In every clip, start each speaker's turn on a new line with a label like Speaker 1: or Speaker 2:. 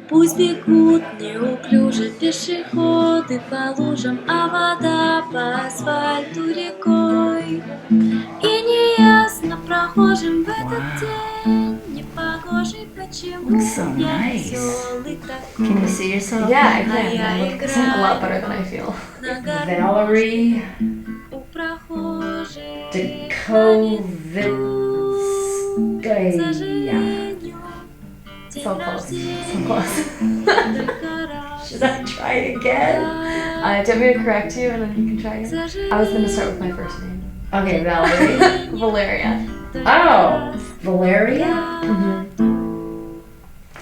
Speaker 1: Пусть бегут неуклюже пешеходы по лужам, а вода по асфальту рекой. И неясно прохожим в этот день непогожий, почему
Speaker 2: So
Speaker 1: я
Speaker 2: nice.
Speaker 1: веселый такой.
Speaker 2: Can you see yourself?
Speaker 3: Yeah, I
Speaker 1: А
Speaker 3: can.
Speaker 1: я
Speaker 3: I look a lot better than I feel.
Speaker 1: на
Speaker 2: Valeria
Speaker 1: у прохожих
Speaker 2: Dikoviskaya.
Speaker 3: So close. So
Speaker 1: So
Speaker 3: close.
Speaker 2: Should I try it again?
Speaker 3: Do you want me to correct you and then you can try again? I was going to start with my first name.
Speaker 2: Okay, Valeria.
Speaker 3: Valeria.
Speaker 2: Oh, Valeria?
Speaker 3: Mm-hmm.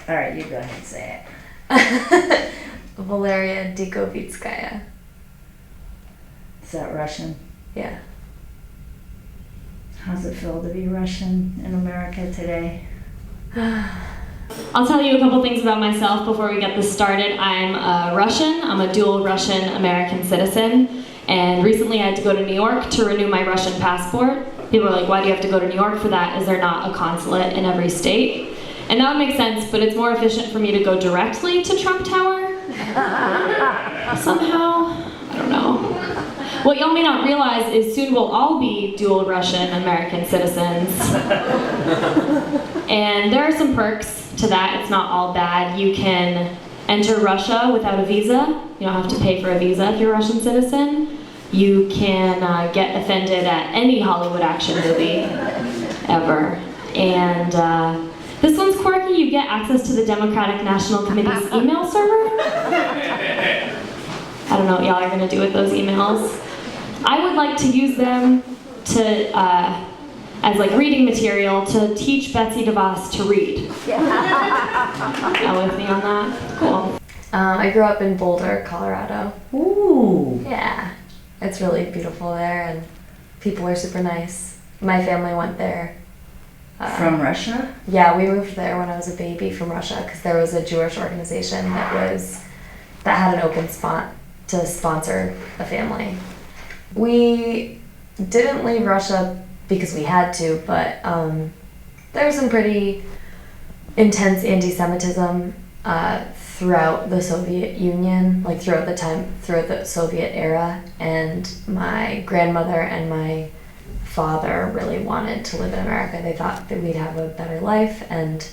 Speaker 2: All right, you go ahead and say it.
Speaker 3: Valeria Dikoviskaya.
Speaker 2: Is that Russian?
Speaker 3: Yeah.
Speaker 2: How's it feel to be Russian in America today?
Speaker 4: I'll tell you a couple things about myself before we get this started. I'm Russian. I'm a dual Russian-American citizen. And recently I had to go to New York to renew my Russian passport. People are like, why do you have to go to New York for that? Is there not a consulate in every state? And that would make sense, but it's more efficient for me to go directly to Trump Tower. Somehow, I don't know. What y'all may not realize is soon we'll all be dual Russian-American citizens. And there are some perks to that. It's not all bad. You can enter Russia without a visa. You don't have to pay for a visa if you're a Russian citizen. You can get offended at any Hollywood action movie ever. And this one's quirky. You get access to the Democratic National Committee's email server. I don't know what y'all are going to do with those emails. I would like to use them to as like reading material to teach Betsy DeVos to read. Y'all with me on that? Cool.
Speaker 3: I grew up in Boulder, Colorado.
Speaker 2: Ooh.
Speaker 3: Yeah. It's really beautiful there and people are super nice. My family went there.
Speaker 2: From Russia?
Speaker 3: Yeah, we moved there when I was a baby from Russia because there was a Jewish organization that had an open spot to sponsor a family. We didn't leave Russia because we had to, but there was some pretty intense anti-Semitism throughout the Soviet Union, like throughout the Soviet era, and my grandmother and my father really wanted to live in America. They thought that we'd have a better life, and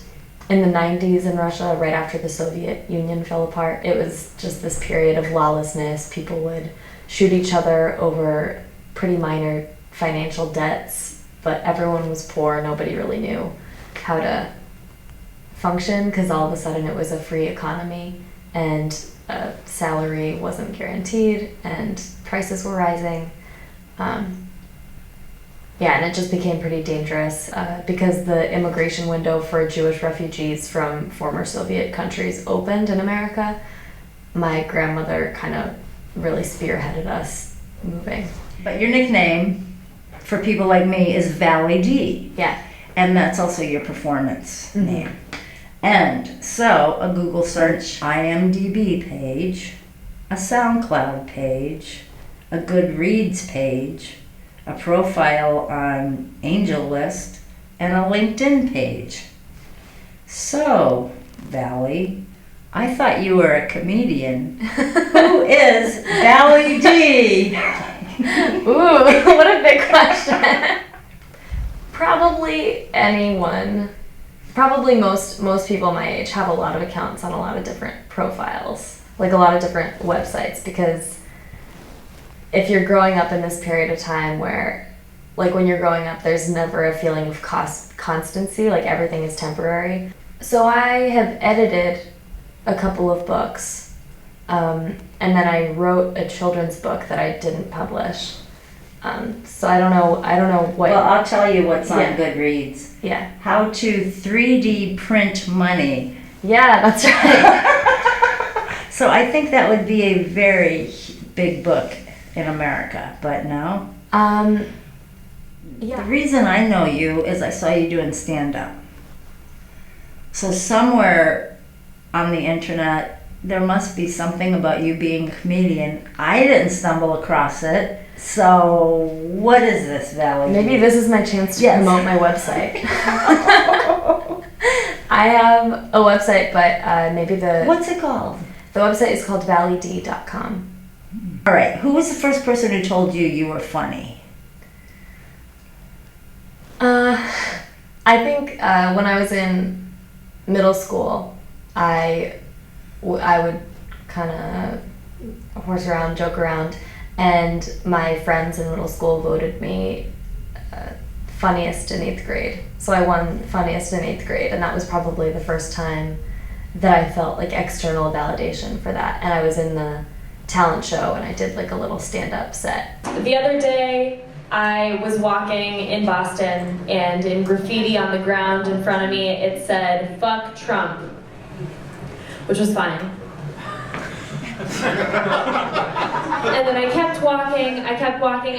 Speaker 3: in the 90s in Russia, right after the Soviet Union fell apart, it was just this period of lawlessness. People would shoot each other over pretty minor financial debts, but everyone was poor. Nobody really knew how to function because all of a sudden it was a free economy and a salary wasn't guaranteed and prices were rising. And it just became pretty dangerous because the immigration window for Jewish refugees from former Soviet countries opened in America. My grandmother kind of really spearheaded us moving.
Speaker 2: But your nickname, for people like me, is Vally D.
Speaker 3: Yeah.
Speaker 2: And that's also your performance name. And so a Google search, IMDb page, a SoundCloud page, a Goodreads page, a profile on Angel List, and a LinkedIn page. So, Vally, I thought you were a comedian. Who is Vally D?
Speaker 3: Ooh, what a big question. Probably anyone. Probably most people my age have a lot of accounts on a lot of different profiles, like a lot of different websites, because if you're growing up in this period of time where, like when you're growing up, there's never a feeling of constancy, like everything is temporary. So I have edited a couple of books, and then I wrote a children's book that I didn't publish. So I don't know what.
Speaker 2: Well, I'll tell you what's on
Speaker 3: Yeah.
Speaker 2: Goodreads.
Speaker 3: Yeah.
Speaker 2: How to 3D print money.
Speaker 3: Yeah, that's right.
Speaker 2: So I think that would be a very big book in America, but no.
Speaker 3: Yeah.
Speaker 2: The reason I know you is I saw you doing stand-up. So somewhere on the internet, there must be something about you being a comedian. I didn't stumble across it. So what is this, Vally?
Speaker 3: Maybe this is my chance to
Speaker 2: Yes.
Speaker 3: promote my website. I have a website, but maybe
Speaker 2: What's it called?
Speaker 3: the website is called VallyD.com.
Speaker 2: All right. Who was the first person who told you you were funny?
Speaker 3: I think when I was in middle school, I would kind of horse around, joke around, and my friends in middle school voted me funniest in 8th grade. So I won funniest in 8th grade, and that was probably the first time that I felt like external validation for that. And I was in the talent show, and I did like a little stand-up set.
Speaker 4: The other day, I was walking in Boston, and in graffiti on the ground in front of me, it said, "Fuck Trump," which was fine. And then I kept walking,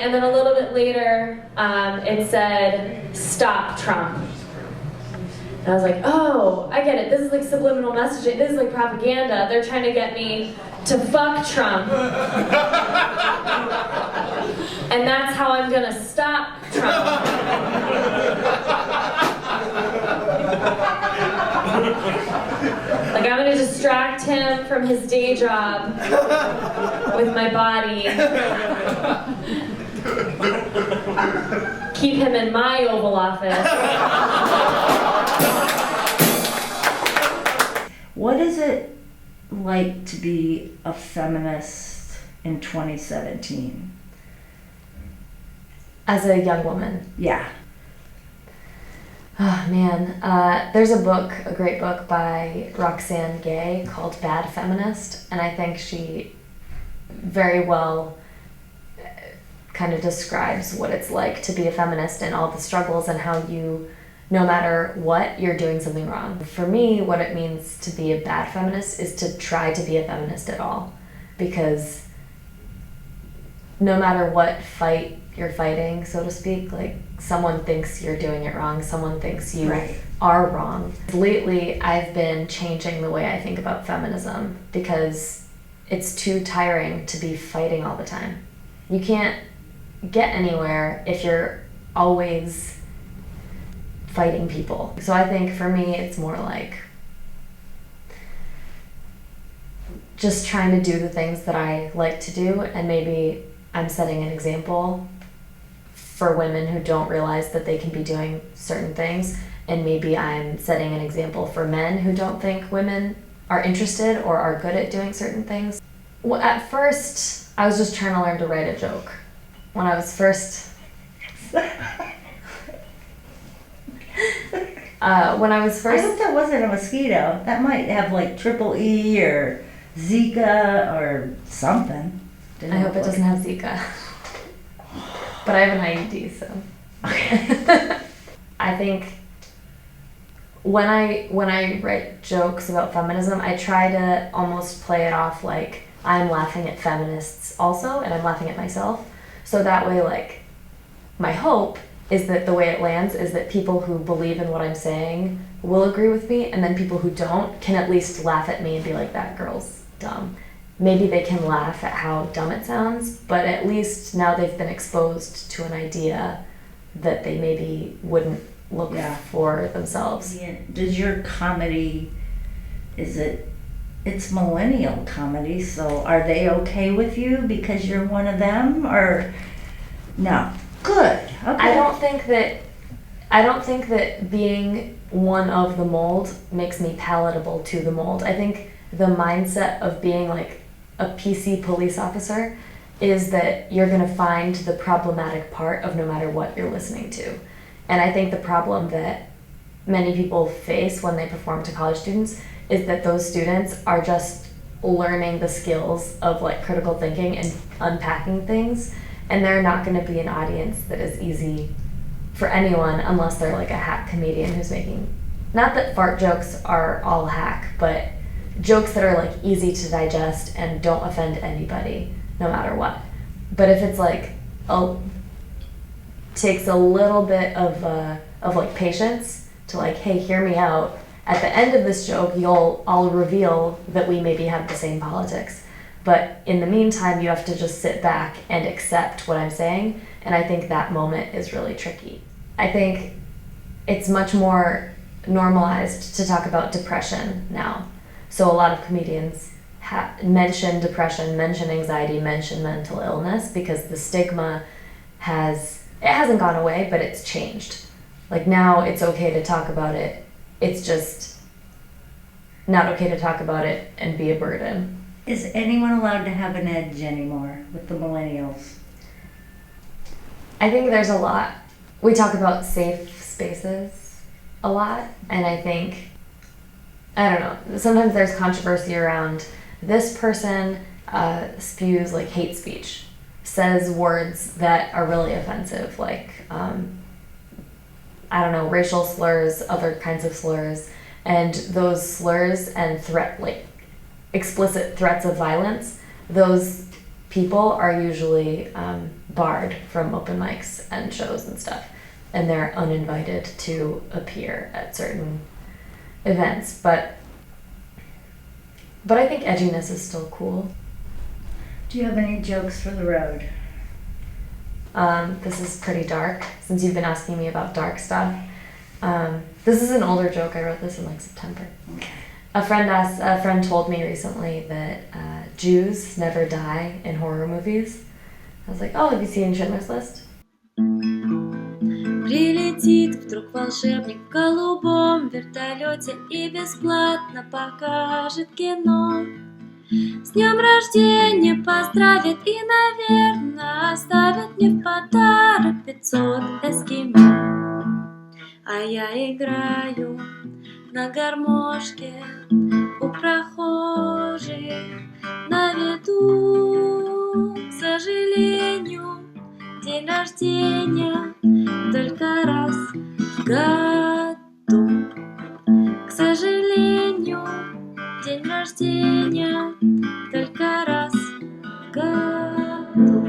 Speaker 4: and then a little bit later, it said, "Stop Trump." And I was like, oh, I get it. This is like subliminal messaging. This is like propaganda. They're trying to get me to fuck Trump. And that's how I'm gonna stop Trump. Like, I'm gonna distract him from his day job with my body. Keep him in my Oval Office.
Speaker 2: What is it like to be a feminist in 2017?
Speaker 3: As a young woman.
Speaker 2: Yeah.
Speaker 3: Oh man, there's a great book by Roxane Gay called Bad Feminist, and I think she very well kind of describes what it's like to be a feminist and all the struggles and how you, no matter what, you're doing something wrong. For me, what it means to be a bad feminist is to try to be a feminist at all, because no matter what fight you're fighting, so to speak, like, someone thinks you're doing it wrong, someone thinks you are wrong. Lately, I've been changing the way I think about feminism because it's too tiring to be fighting all the time. You can't get anywhere if you're always fighting people. So I think for me, it's more like just trying to do the things that I like to do, and maybe I'm setting an example for women who don't realize that they can be doing certain things, and maybe I'm setting an example for men who don't think women are interested or are good at doing certain things. Well, at first, I was just trying to learn to write a joke. When I was first...
Speaker 2: I hope that wasn't a mosquito. That might have like triple E or Zika or something.
Speaker 3: I hope it doesn't have Zika. But I have an IUD, so.
Speaker 2: Okay.
Speaker 3: I think when I write jokes about feminism, I try to almost play it off like I'm laughing at feminists also, and I'm laughing at myself. So that way, like, my hope is that the way it lands is that people who believe in what I'm saying will agree with me, and then people who don't can at least laugh at me and be like, that girl's dumb. Maybe they can laugh at how dumb it sounds, but at least now they've been exposed to an idea that they maybe wouldn't look for themselves.
Speaker 2: Yeah. Does your comedy, it's millennial comedy, so are they okay with you because you're one of them, or no? Good. Okay.
Speaker 3: I don't think that being one of the mold makes me palatable to the mold. I think the mindset of being like a PC police officer is that you're going to find the problematic part of no matter what you're listening to. And I think the problem that many people face when they perform to college students is that those students are just learning the skills of like critical thinking and unpacking things, and they're not going to be an audience that is easy for anyone unless they're like a hack comedian who's making, not that fart jokes are all hack, but jokes that are like easy to digest and don't offend anybody no matter what. But if it's like takes a little bit of like patience to like, hey, hear me out. At the end of this joke, I'll reveal that we maybe have the same politics. But in the meantime, you have to just sit back and accept what I'm saying. And I think that moment is really tricky. I think it's much more normalized to talk about depression now. So a lot of comedians mention depression, mention anxiety, mention mental illness because the stigma hasn't gone away, but it's changed. Like now it's okay to talk about it. It's just not okay to talk about it and be a burden.
Speaker 2: Is anyone allowed to have an edge anymore with the millennials?
Speaker 3: I think there's a lot. We talk about safe spaces a lot, and I think, I don't know, sometimes there's controversy around this person spews like hate speech, says words that are really offensive, like, I don't know, racial slurs, other kinds of slurs, and those slurs and explicit threats of violence, those people are usually barred from open mics and shows and stuff, and they're uninvited to appear at certain events. But I think edginess is still cool.
Speaker 2: Do you have any jokes for the road?
Speaker 3: This is pretty dark, since you've been asking me about dark stuff. This is an older joke. I wrote this in like September.
Speaker 2: Okay.
Speaker 3: A friend told me recently that Jews never die in horror movies. I was like, oh, have you seen Schindler's List?
Speaker 1: Прилетит вдруг волшебник в голубом вертолете и бесплатно покажет кино. С днем рождения поздравит и, наверное, оставит мне в подарок 500 эскимо. А я играю на гармошке у прохожих на виду. К сожалению, день рождения только раз в году. К сожалению, день рождения только раз в году.